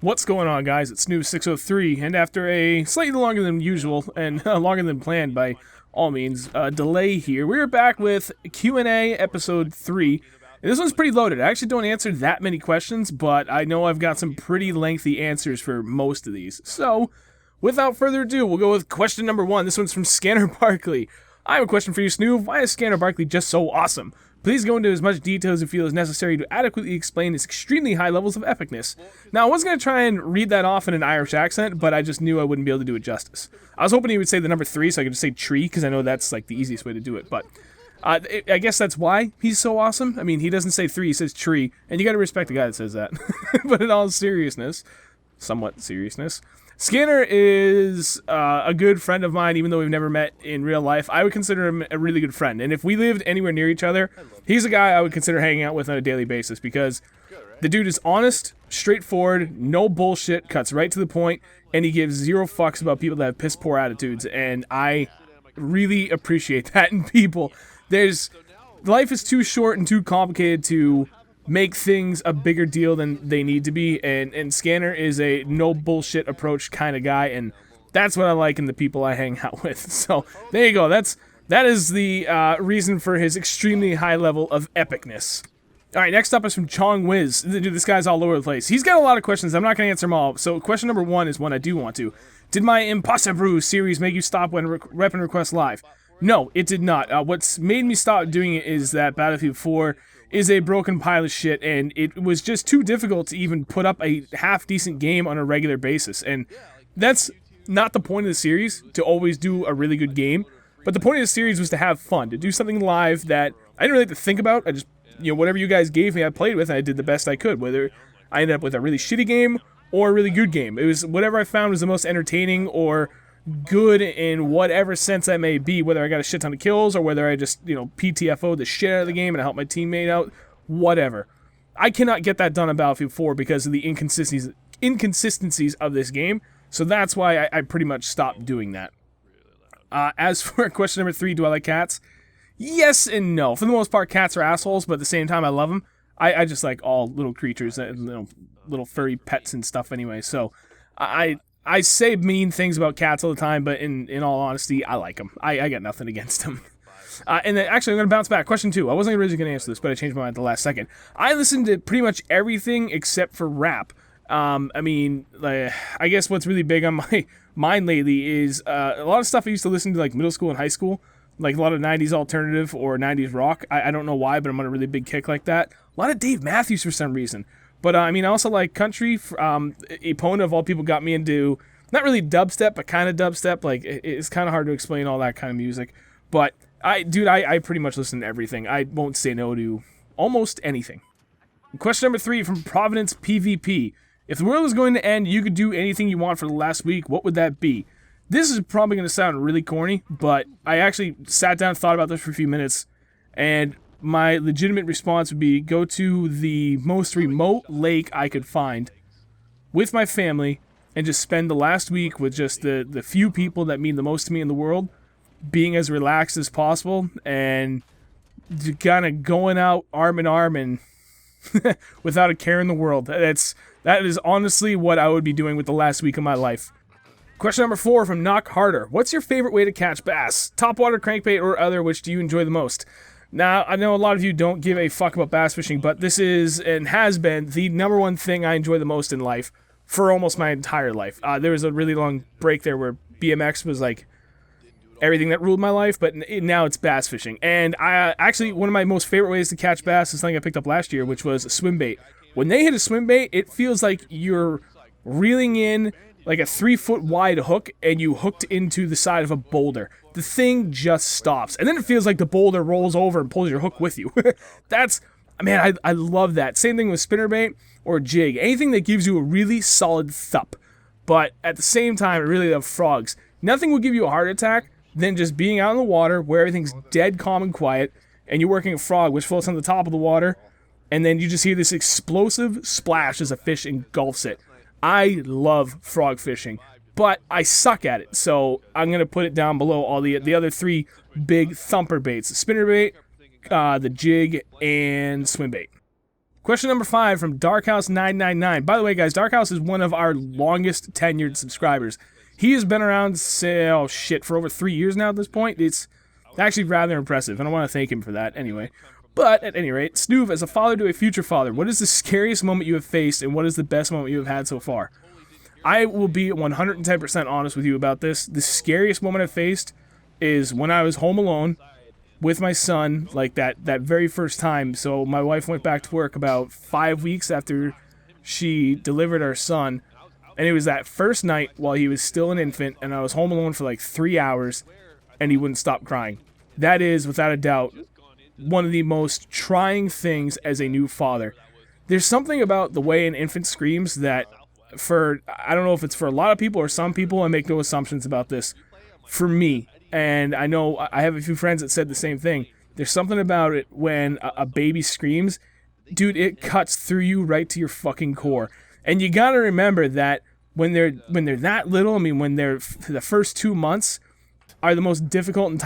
What's going on, guys? It's Snooze603, and after a slightly longer than usual, and longer than planned by all means, delay here, we're back with Q&A episode 3. And this one's pretty loaded. I actually don't answer that many questions, but I know I've got some pretty lengthy answers for most of these. So, without further ado, we'll go with question number 1. This one's from Scanner Barkley. I have a question for you, Snoov. Why is Scanner Barkley just so awesome? Please go into as much detail as you feel is necessary to adequately explain his extremely high levels of epicness. Now, I was going to try and read that off in an Irish accent, but I just knew I wouldn't be able to do it justice. I was hoping he would say the number 3, so I could just say tree, because I know that's like the easiest way to do it, but I guess that's why he's so awesome. I mean, he doesn't say 3, he says tree, and you gotta respect the guy that says that. But in all seriousness, somewhat seriousness, Scanner is a good friend of mine, even though we've never met in real life. I would consider him a really good friend, and if we lived anywhere near each other, he's a guy I would consider hanging out with on a daily basis, because the dude is honest, straightforward, no bullshit, cuts right to the point, and he gives zero fucks about people that have piss poor attitudes, and I really appreciate that in people. Life is too short and too complicated to make things a bigger deal than they need to be, and Scanner is a no bullshit approach kind of guy, and that's what I like in the people I hang out with. So there you go. That is the reason for his extremely high level of epicness. All right, next up is from Chong Wiz. Dude, this guy's all over the place. He's got a lot of questions. I'm not going to answer them all. So question number 1 is one I do want to. Did my Impossible series make you stop when weapon requests live? No, it did not. What's made me stop doing it is that Battlefield 4 is a broken pile of shit, and it was just too difficult to even put up a half-decent game on a regular basis. And that's not the point of the series, to always do a really good game. But the point of the series was to have fun, to do something live that I didn't really have to think about. I just, whatever you guys gave me, I played with, and I did the best I could. Whether I ended up with a really shitty game or a really good game. It was whatever I found was the most entertaining or good in whatever sense that may be, whether I got a shit ton of kills or whether I just, PTFO'd the shit out of the game and I helped my teammate out, whatever. I cannot get that done on Battlefield 4 because of the inconsistencies of this game, so that's why I pretty much stopped doing that. As for question number 3, do I like cats? Yes and no. For the most part, cats are assholes, but at the same time, I love them. I just like all little creatures, little furry pets and stuff anyway, so I say mean things about cats all the time, but in all honesty, I like them. I got nothing against them. And then, actually, I'm going to bounce back. Question 2. I wasn't originally going to answer this, but I changed my mind at the last second. I listened to pretty much everything except for rap. I guess what's really big on my mind lately is a lot of stuff I used to listen to like middle school and high school, like a lot of 90s alternative or 90s rock. I don't know why, but I'm on a really big kick like that. A lot of Dave Matthews for some reason. But, I also like country. Epona, of all people, got me into, not really dubstep, but kind of dubstep. Like, it's kind of hard to explain all that kind of music. But, I pretty much listen to everything. I won't say no to almost anything. Question number 3 from Providence PvP. If the world was going to end, you could do anything you want for the last week, what would that be? This is probably going to sound really corny, but I actually sat down and thought about this for a few minutes, and my legitimate response would be go to the most remote lake I could find with my family and just spend the last week with just the few people that mean the most to me in the world, being as relaxed as possible and kind of going out arm in arm and without a care in the world. That is honestly what I would be doing with the last week of my life. Question number 4 from Knock Harder. What's your favorite way to catch bass? Topwater, crankbait, or other, which do you enjoy the most? Now, I know a lot of you don't give a fuck about bass fishing, but this is, and has been, the number one thing I enjoy the most in life for almost my entire life. There was a really long break there where BMX was like everything that ruled my life, but now it's bass fishing. And actually, one of my most favorite ways to catch bass is something I picked up last year, which was a swim bait. When they hit a swim bait, it feels like you're reeling in like a 3-foot wide hook and you hooked into the side of a boulder. The thing just stops. And then it feels like the boulder rolls over and pulls your hook with you. I love that. Same thing with spinnerbait or jig. Anything that gives you a really solid thump. But at the same time, I really love frogs. Nothing will give you a heart attack than just being out in the water where everything's dead calm and quiet and you're working a frog which floats on the top of the water and then you just hear this explosive splash as a fish engulfs it. I love frog fishing, but I suck at it, so I'm going to put it down below all the other 3 big thumper baits. Spinnerbait, the jig, and swim bait. Question number 5 from Darkhouse999. By the way, guys, Darkhouse is one of our longest tenured subscribers. He has been around, for over 3 years now at this point. It's actually rather impressive, and I want to thank him for that anyway. But, at any rate, Snoov, as a father to a future father, what is the scariest moment you have faced, and what is the best moment you have had so far? I will be 110% honest with you about this. The scariest moment I've faced is when I was home alone with my son, like that very first time. So my wife went back to work about 5 weeks after she delivered our son, and it was that first night while he was still an infant, and I was home alone for like 3 hours, and he wouldn't stop crying. That is, without a doubt, one of the most trying things as a new father. There's something about the way an infant screams that, I don't know if it's for a lot of people or some people, I make no assumptions about this, for me, and I know I have a few friends that said the same thing, there's something about it when a baby screams, dude, it cuts through you right to your fucking core. And you gotta remember that when they're that little, I mean, when they're the first 2 months are the most difficult and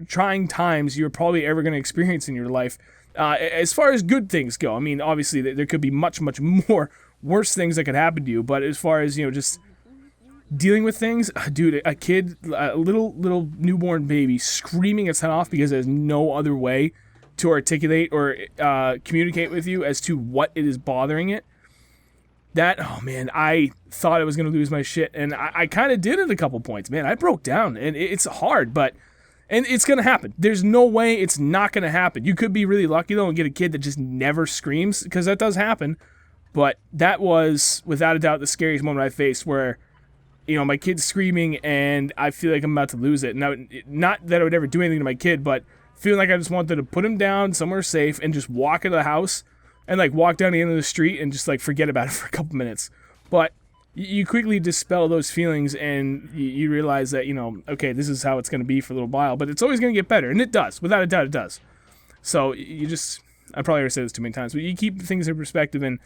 trying times you're probably ever going to experience in your life. As far as good things go, I mean, obviously there could be much, much more worse things that could happen to you, but as far as, just dealing with things, dude, a kid, a little newborn baby screaming its head off because there's no other way to articulate or communicate with you as to what it is bothering it. Oh man, I thought I was going to lose my shit, and I kind of did at a couple points, man. I broke down, and it's hard, and it's going to happen. There's no way it's not going to happen. You could be really lucky, though, and get a kid that just never screams, because that does happen, but that was, without a doubt, the scariest moment I faced, where, my kid's screaming, and I feel like I'm about to lose it. Now, not that I would ever do anything to my kid, but feeling like I just wanted to put him down somewhere safe and just walk into the house, and walk down the end of the street and just forget about it for a couple minutes. But you quickly dispel those feelings, and you realize that, okay, this is how it's going to be for a little while, but it's always going to get better, and it does. Without a doubt, it does. So I probably already said this too many times, but you keep things in perspective, and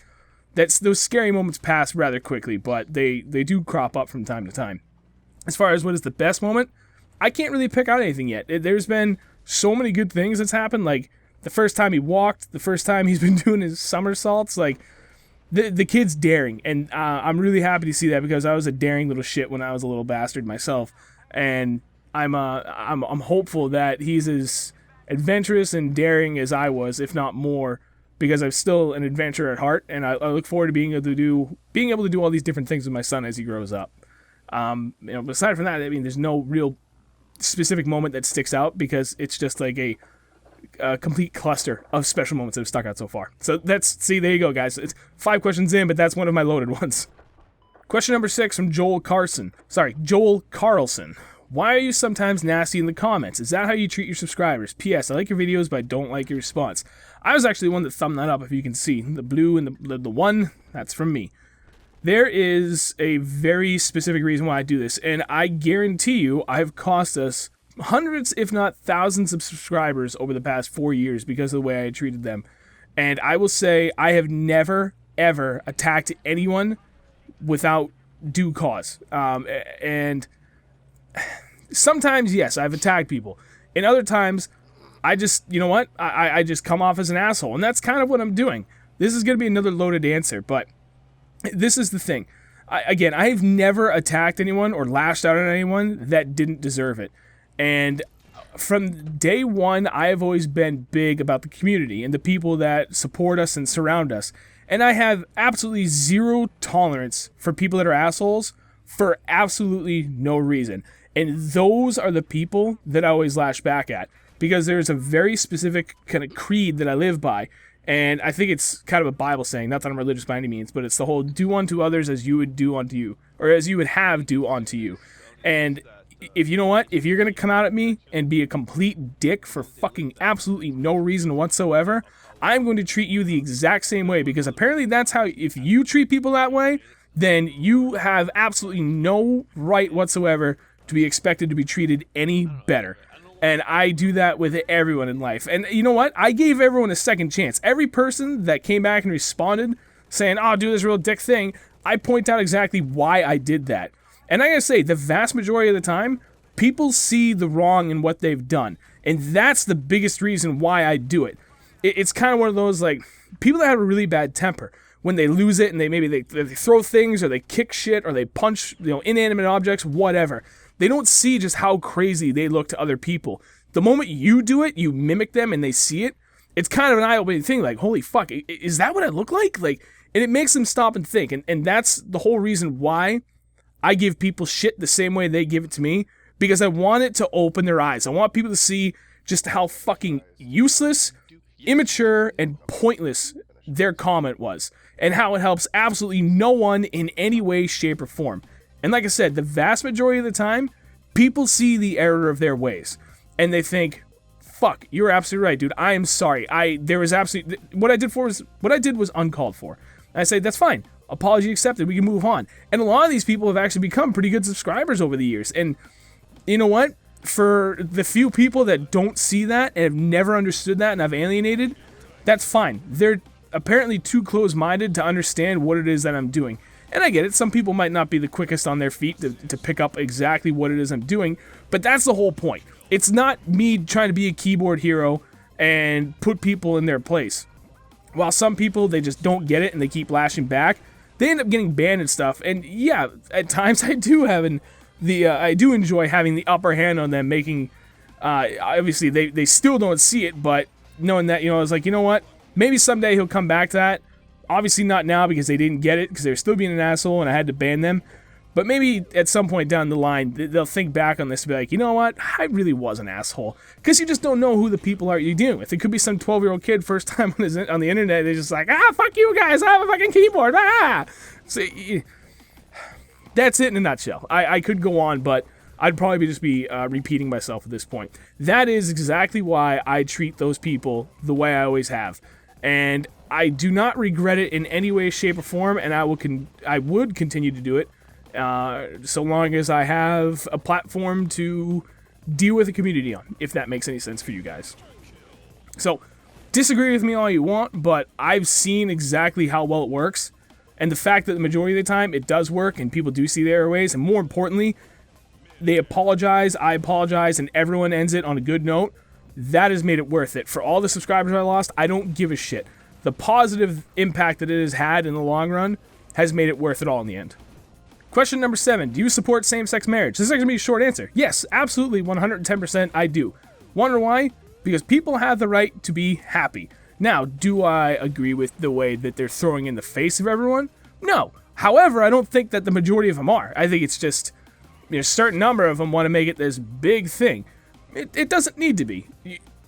those scary moments pass rather quickly, but they do crop up from time to time. As far as what is the best moment, I can't really pick out anything yet. There's been so many good things that's happened, the first time he walked, the first time he's been doing his somersaults, the kid's daring, and I'm really happy to see that, because I was a daring little shit when I was a little bastard myself, and I'm hopeful that he's as adventurous and daring as I was, if not more, because I'm still an adventurer at heart, and I look forward to being able to do all these different things with my son as he grows up. Aside from that, I mean, there's no real specific moment that sticks out, because it's just like a complete cluster of special moments that have stuck out so far. So there you go, guys. It's 5 questions in, but that's one of my loaded ones. Question number 6 from Joel Carlson. Why are you sometimes nasty in the comments? Is that how you treat your subscribers? P.S. I like your videos, but I don't like your response. I was actually the one that thumbed that up, if you can see. The blue and the one, that's from me. There is a very specific reason why I do this, and I guarantee you I've cost us hundreds, if not thousands, of subscribers over the past 4 years because of the way I treated them. And I will say I have never, ever attacked anyone without due cause. And sometimes, yes, I've attacked people. And other times, I just, I just come off as an asshole. And that's kind of what I'm doing. This is going to be another loaded answer, but this is the thing. I've never attacked anyone or lashed out at anyone that didn't deserve it. And from day one, I have always been big about the community and the people that support us and surround us. And I have absolutely zero tolerance for people that are assholes for absolutely no reason. And those are the people that I always lash back at, because there's a very specific kind of creed that I live by. And I think it's kind of a Bible saying, not that I'm religious by any means, but it's the whole do unto others as you would do unto you, or as you would have do unto you. And if you're going to come out at me and be a complete dick for fucking absolutely no reason whatsoever, I'm going to treat you the exact same way, because apparently that's how, if you treat people that way, then you have absolutely no right whatsoever to be expected to be treated any better. And I do that with everyone in life. And you know what? I gave everyone a second chance. Every person that came back and responded saying, oh, do this real dick thing, I point out exactly why I did that. And I gotta say, the vast majority of the time, people see the wrong in what they've done. And that's the biggest reason why I do it. It's kind of one of those, people that have a really bad temper, when they lose it and they throw things or they kick shit or they punch, inanimate objects, whatever. They don't see just how crazy they look to other people. The moment you do it, you mimic them and they see it. It's kind of an eye-opening thing. Like, holy fuck, is that what I look like? Like, and it makes them stop and think. And that's the whole reason why I give people shit the same way they give it to me, because I want it to open their eyes. I want people to see just how fucking useless, immature, and pointless their comment was, and how it helps absolutely no one in any way, shape, or form. And like I said, the vast majority of the time, people see the error of their ways, and they think, fuck, you're absolutely right, dude. I am sorry. What I did was uncalled for. And I say, that's fine. Apology accepted. We can move on. And a lot of these people have actually become pretty good subscribers over the years. And you know what? For the few people that don't see that and have never understood that and have alienated, that's fine. They're apparently too close-minded to understand what it is that I'm doing. And I get it. Some people might not be the quickest on their feet to pick up exactly what it is I'm doing, but that's the whole point. It's not me trying to be a keyboard hero and put people in their place. While some people, they just don't get it and they keep lashing back, they end up getting banned and stuff. And yeah, at times I do enjoy having the upper hand on them, making, obviously they still don't see it, but knowing that, I was like, you know what, maybe someday he'll come back to that. Obviously not now, because they didn't get it, because they're still being an asshole and I had to ban them. But maybe at some point down the line, they'll think back on this and be like, you know what, I really was an asshole. Because you just don't know who the people are you're dealing with. It could be some 12-year-old kid, first time on the internet, they're just like, fuck you guys, I have a fucking keyboard, So, that's it in a nutshell. I could go on, but I'd probably just be repeating myself at this point. That is exactly why I treat those people the way I always have. And I do not regret it in any way, shape, or form, and I would continue to do it so long as I have a platform to deal with the community on, if that makes any sense for you guys. So, disagree with me all you want, but I've seen exactly how well it works. And the fact that the majority of the time it does work and people do see the error ways, and more importantly, they apologize, I apologize, and everyone ends it on a good note, that has made it worth it. For all the subscribers I lost, I don't give a shit. The positive impact that it has had in the long run has made it worth it all in the end. Question number 7. Do you support same-sex marriage? This is going to be a short answer. Yes, absolutely, 110% I do. Wonder why? Because people have the right to be happy. Now, do I agree with the way that they're throwing in the face of everyone? No. However, I don't think that the majority of them are. I think it's just a certain number of them want to make it this big thing. It doesn't need to be.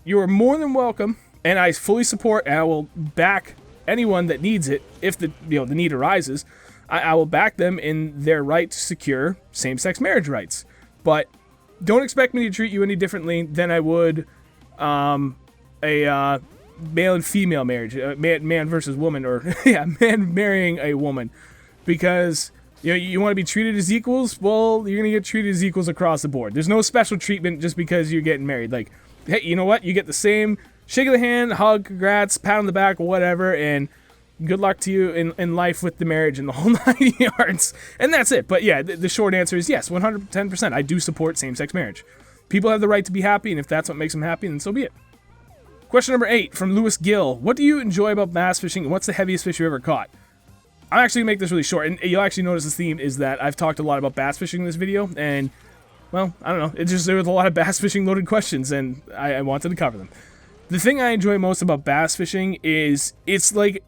You are more than welcome, and I fully support, and I will back anyone that needs it if the need arises. I will back them in their right to secure same-sex marriage rights. But don't expect me to treat you any differently than I would a male and female marriage, man versus woman, or man marrying a woman, because you want to be treated as equals. Well, you're gonna get treated as equals across the board. There's no special treatment just because you're getting married. Like, hey, you know what? You get the same shake of the hand, hug, congrats, pat on the back, whatever, and good luck to you in life with the marriage and the whole 9 yards. And that's it. But yeah, the short answer is yes, 110%. I do support same-sex marriage. People have the right to be happy, and if that's what makes them happy, then so be it. Question number 8 from Lewis Gill. What do you enjoy about bass fishing, and what's the heaviest fish you ever caught? I'm actually going to make this really short, and you'll actually notice the theme is that I've talked a lot about bass fishing in this video, and, well, I don't know, there was a lot of bass fishing loaded questions, and I wanted to cover them. The thing I enjoy most about bass fishing is it's like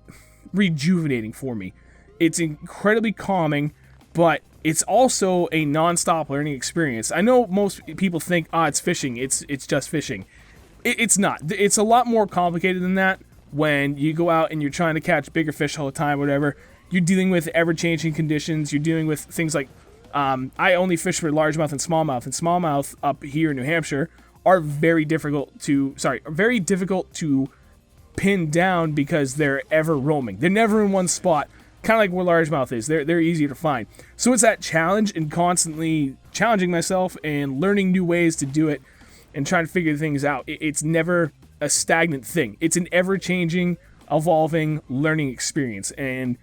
rejuvenating for me. It's incredibly calming, but it's also a non-stop learning experience. I know most people think, it's fishing, it's just fishing. It's not. It's a lot more complicated than that. When you go out and you're trying to catch bigger fish all the time, whatever, you're dealing with ever-changing conditions. You're dealing with things like, I only fish for largemouth and smallmouth up here in New Hampshire are very difficult to pin down because they're ever roaming. They're never in one spot, kind of like where largemouth is. They're easier to find. So it's that challenge and constantly challenging myself and learning new ways to do it and trying to figure things out. It's never a stagnant thing. It's an ever-changing, evolving learning experience. And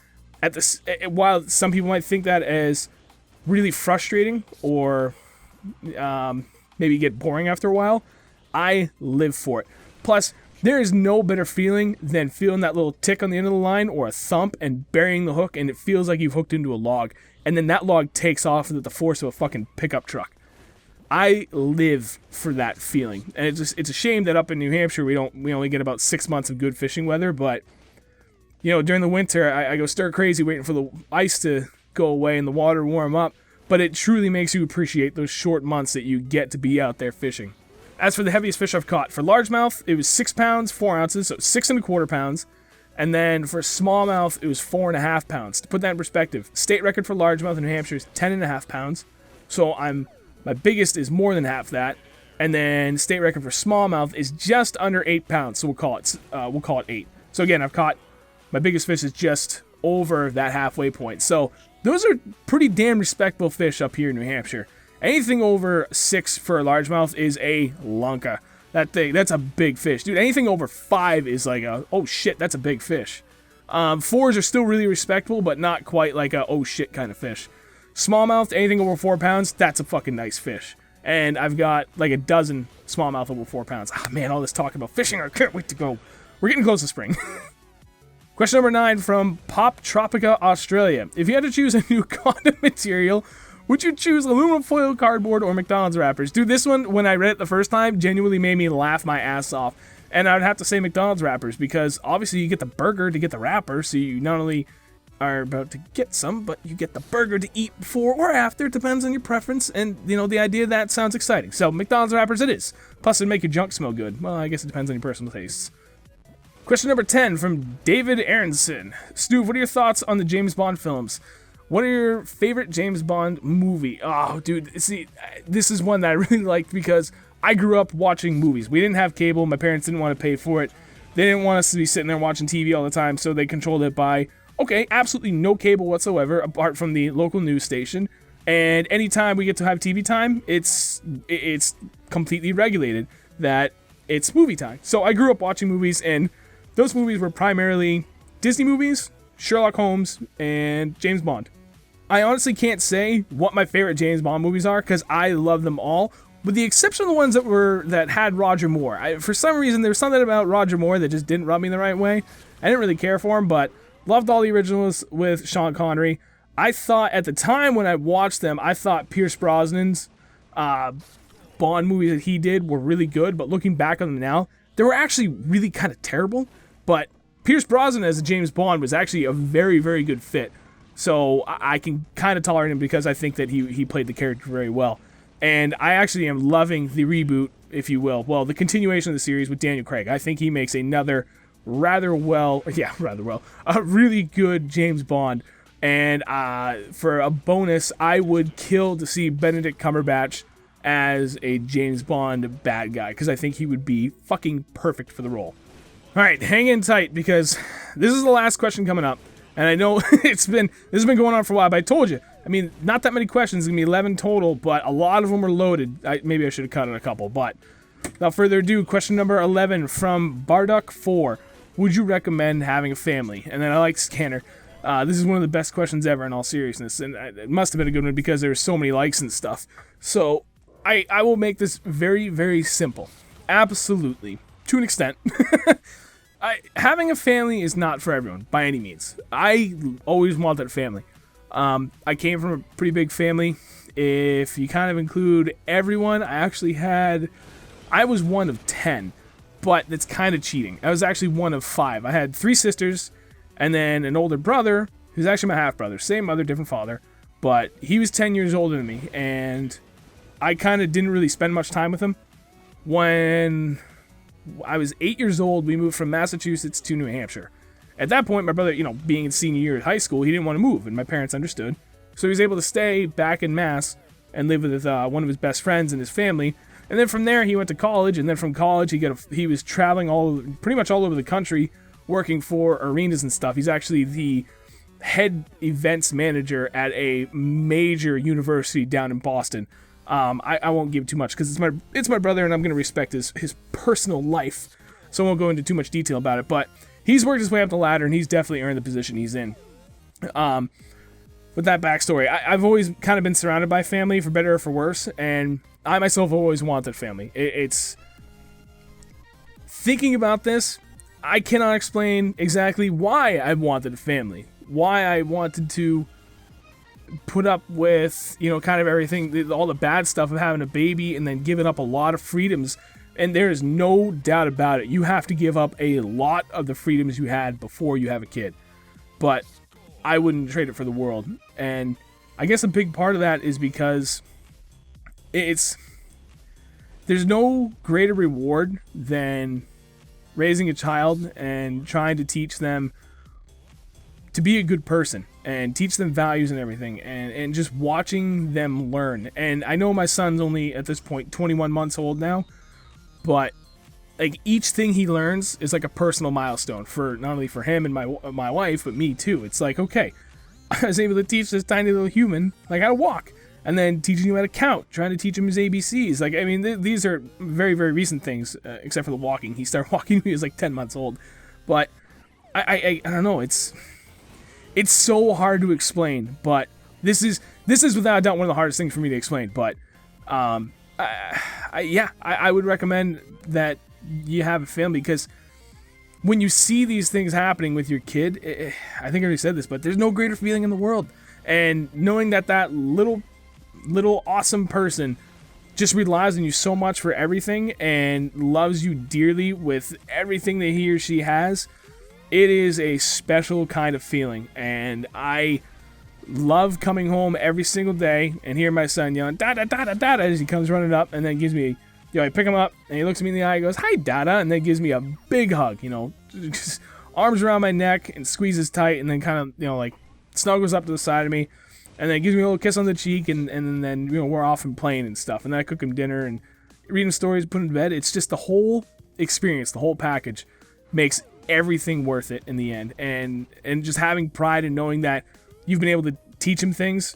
while some people might think that as really frustrating or maybe get boring after a while, I live for it. Plus, There is no better feeling than feeling that little tick on the end of the line or a thump and burying the hook, and it feels like you've hooked into a log, and then that log takes off with the force of a fucking pickup truck. I live for that feeling, and it's a shame that up in New Hampshire we only get about 6 months of good fishing weather. But during the winter I go stir crazy waiting for the ice to go away and the water warm up. But it truly makes you appreciate those short months that you get to be out there fishing. As for the heaviest fish I've caught, for largemouth it was 6 pounds 4 ounces, so 6.25 pounds, and then for smallmouth it was 4.5 pounds. To put that in perspective, state record for largemouth in New Hampshire is 10.5 pounds, so my biggest is more than half that, and then state record for smallmouth is just under 8 pounds, so we'll call it 8. So again, I've caught my biggest fish is just over that halfway point. So those are pretty damn respectable fish up here in New Hampshire. Anything over 6 for a largemouth is a lunka. That's a big fish, dude. Anything over 5 is like oh shit, that's a big fish. 4s are still really respectable, but not quite like a oh shit kind of fish. Smallmouth, anything over 4 pounds, that's a fucking nice fish. And I've got like a dozen smallmouth over 4 pounds. Ah, man, all this talking about fishing, I can't wait to go. We're getting close to spring. Question number 9 from Pop Tropica, Australia. If you had to choose a new condom material, would you choose aluminum foil, cardboard, or McDonald's wrappers? Dude, this one, when I read it the first time, genuinely made me laugh my ass off. And I would have to say McDonald's wrappers, because obviously you get the burger to get the wrapper, so you not only are about to get some, but you get the burger to eat before or after. Depends on your preference, and the idea of that sounds exciting. So McDonald's wrappers it is. Plus it'd make your junk smell good. Well, I guess it depends on your personal tastes. Question number 10 from David Aronson. Stu, what are your thoughts on the James Bond films? What are your favorite James Bond movie? Oh, dude, see, this is one that I really liked because I grew up watching movies. We didn't have cable. My parents didn't want to pay for it. They didn't want us to be sitting there watching TV all the time, so they controlled it by, okay, absolutely no cable whatsoever apart from the local news station. And anytime we get to have TV time, it's completely regulated that it's movie time. So I grew up watching movies, and those movies were primarily Disney movies, Sherlock Holmes, and James Bond. I honestly can't say what my favorite James Bond movies are because I love them all, with the exception of the ones that had Roger Moore. For some reason, there was something about Roger Moore that just didn't rub me the right way. I didn't really care for him, but loved all the originals with Sean Connery. I thought at the time when I watched them, I thought Pierce Brosnan's Bond movies that he did were really good, but looking back on them now, they were actually really kind of terrible. But Pierce Brosnan as a James Bond was actually a very, very good fit. So I can kind of tolerate him because I think that he played the character very well. And I actually am loving the reboot, if you will. Well, the continuation of the series with Daniel Craig. I think he makes another a really good James Bond. And for a bonus, I would kill to see Benedict Cumberbatch as a James Bond bad guy, because I think he would be fucking perfect for the role. Alright, hang in tight, because this is the last question coming up. And I know this has been going on for a while, but I told you, not that many questions, it's going to be 11 total, but a lot of them are loaded. Maybe I should have cut it a couple, but without further ado, question number 11 from Barduck4. Would you recommend having a family? And then I like Scanner. This is one of the best questions ever in all seriousness, and it must have been a good one because there were so many likes and stuff. So I will make this very, very simple. Absolutely. To an extent. Having a family is not for everyone, by any means. I always wanted a family. I came from a pretty big family. If you kind of include everyone, I was one of 10, but that's kind of cheating. I was actually one of 5. I had 3 sisters, and then an older brother, who's actually my half-brother. Same mother, different father, but he was 10 years older than me, and I kind of didn't really spend much time with him. When I was 8 years old, we moved from Massachusetts to New Hampshire. At that point, my brother, being in senior year of high school, he didn't want to move, and my parents understood. So he was able to stay back in Mass and live with one of his best friends and his family. And then from there, he went to college, and then from college, he was traveling pretty much all over the country, working for arenas and stuff. He's actually the head events manager at a major university down in Boston. I won't give too much because it's my brother, and I'm going to respect his personal life, so I won't go into too much detail about it. But he's worked his way up the ladder, and he's definitely earned the position he's in. With that backstory, I've always kind of been surrounded by family, for better or for worse, and I myself have always wanted family. thinking about this, I cannot explain exactly why I wanted a family, why I wanted to put up with, kind of everything, all the bad stuff of having a baby and then giving up a lot of freedoms. And there is no doubt about it. You have to give up a lot of the freedoms you had before you have a kid. But I wouldn't trade it for the world. And I guess a big part of that is because there's no greater reward than raising a child and trying to teach them to be a good person and teach them values and everything, and just watching them learn. And I know my son's only at this point 21 months old now, but like each thing he learns is like a personal milestone for not only for him and my wife, but me too. It's like, okay, I was able to teach this tiny little human like how to walk, and then teaching him how to count, trying to teach him his ABCs. Like, I mean, these are very, very recent things, except for the walking. He started walking when he was like 10 months old. But I don't know. It's so hard to explain. But this is without a doubt one of the hardest things for me to explain. But I would recommend that you have a family, because when you see these things happening with your kid, I think I already said this, but there's no greater feeling in the world. And knowing that little awesome person just relies on you so much for everything and loves you dearly with everything that he or she has, it is a special kind of feeling. And I love coming home every single day and hear my son yelling "Dada, Dada, Dada" as he comes running up, and then gives me, I pick him up and he looks me in the eye and goes, "Hi, Dada," and then gives me a big hug, just arms around my neck and squeezes tight, and then kind of, like snuggles up to the side of me, and then gives me a little kiss on the cheek, and then we're off and playing and stuff, and then I cook him dinner and read him stories, put him to bed. It's just the whole experience, the whole package makes everything worth it in the end, and just having pride in knowing that you've been able to teach him things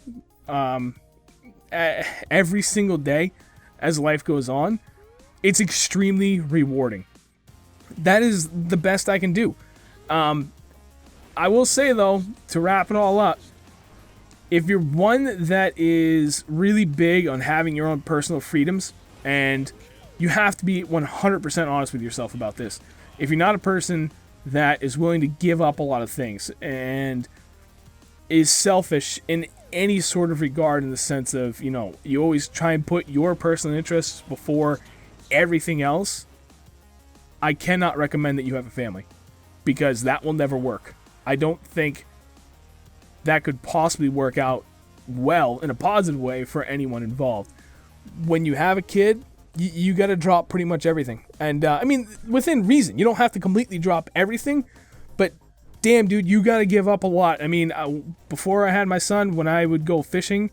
every single day as life goes on. It's extremely rewarding. That is the best I can do. I will say, though, to wrap it all up, if you're one that is really big on having your own personal freedoms, and you have to be 100% honest with yourself about this, if you're not a person that is willing to give up a lot of things and is selfish in any sort of regard, in the sense of, you always try and put your personal interests before everything else, I cannot recommend that you have a family, because that will never work. I don't think that could possibly work out well in a positive way for anyone involved. When you have a kid, you got to drop pretty much everything. And I mean, within reason. You don't have to completely drop everything, but damn, dude, you got to give up a lot. I mean, before I had my son, when I would go fishing,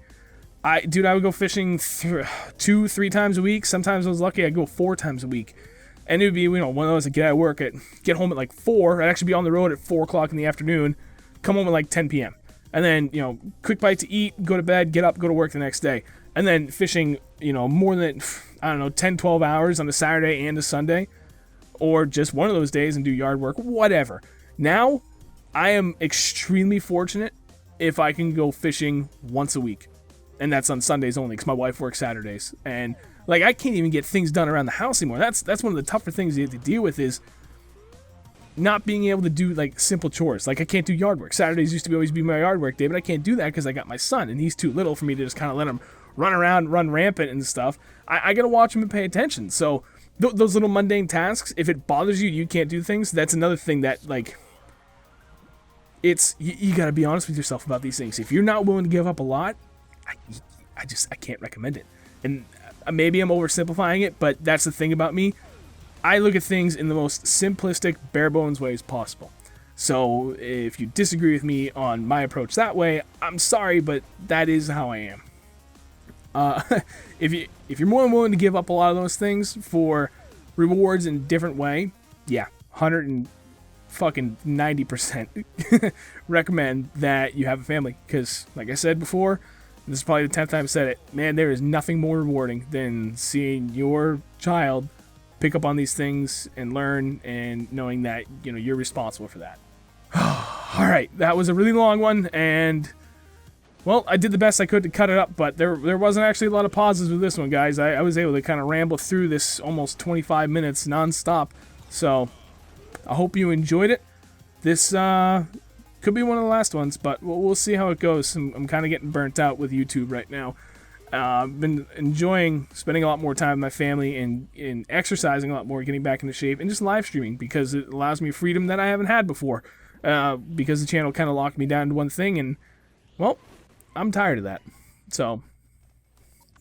I would go fishing 2-3 times a week. Sometimes I was lucky, I'd go 4 times a week. And it would be, one of those, I'd get out of work, get home at like 4. I'd actually be on the road at 4 o'clock in the afternoon, come home at like 10 p.m. And then, quick bite to eat, go to bed, get up, go to work the next day. And then fishing, more than, 10, 12 hours on a Saturday and a Sunday. Or just one of those days and do yard work, whatever. Now, I am extremely fortunate if I can go fishing once a week. And that's on Sundays only, because my wife works Saturdays. And, I can't even get things done around the house anymore. That's one of the tougher things you have to deal with, is not being able to do, simple chores. I can't do yard work. Saturdays used to always be my yard work day, but I can't do that because I got my son, and he's too little for me to just kind of let him run around, run rampant and stuff. I got to watch him and pay attention. So those little mundane tasks, if it bothers you, you can't do things, that's another thing that, it's, you got to be honest with yourself about these things. If you're not willing to give up a lot, I can't recommend it. And maybe I'm oversimplifying it, but that's the thing about me. I look at things in the most simplistic, bare bones ways possible. So if you disagree with me on my approach that way, I'm sorry, but that is how I am. If you're more than willing to give up a lot of those things for rewards in a different way, yeah, 190% recommend that you have a family. Because, like I said before, this is probably the 10th time I've said it, man, there is nothing more rewarding than seeing your child pick up on these things and learn, and knowing that, you're responsible for that. All right, that was a really long one, and, well, I did the best I could to cut it up, but there wasn't actually a lot of pauses with this one, guys. I was able to kind of ramble through this almost 25 minutes nonstop So I hope you enjoyed it. This could be one of the last ones, but we'll see how it goes. I'm kind of getting burnt out with YouTube right now. I've been enjoying spending a lot more time with my family and exercising a lot more, getting back into shape, and just live streaming because it allows me freedom that I haven't had before. Because the channel kind of locked me down to one thing, and, well, I'm tired of that. So,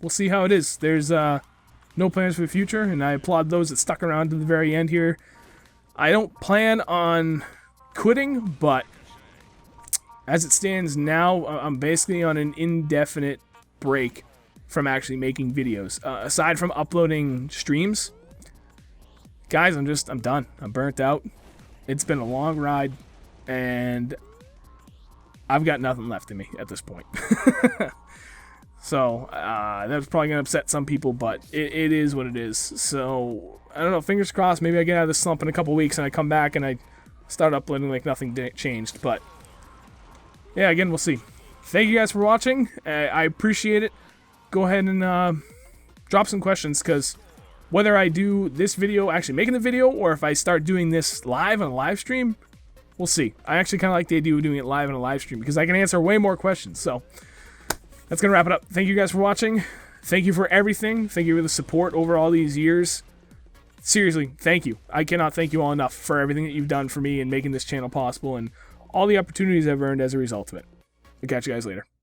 we'll see how it is. There's no plans for the future, and I applaud those that stuck around to the very end here. I don't plan on quitting, but as it stands now, I'm basically on an indefinite break from actually making videos. Aside from uploading streams, guys, I'm done. I'm burnt out. It's been a long ride, and I've got nothing left in me at this point. So, that's probably going to upset some people, but it is what it is. So, I don't know, fingers crossed, maybe I get out of this slump in a couple weeks and I come back and I start uploading like nothing changed. But, yeah, again, we'll see. Thank you guys for watching. I appreciate it. Go ahead and drop some questions, because whether I do this video, actually making the video, or if I start doing this live on a live stream, we'll see. I actually kind of like the idea of doing it live on a live stream because I can answer way more questions. So that's going to wrap it up. Thank you guys for watching. Thank you for everything. Thank you for the support over all these years. Seriously, thank you. I cannot thank you all enough for everything that you've done for me and making this channel possible and all the opportunities I've earned as a result of it. I'll catch you guys later.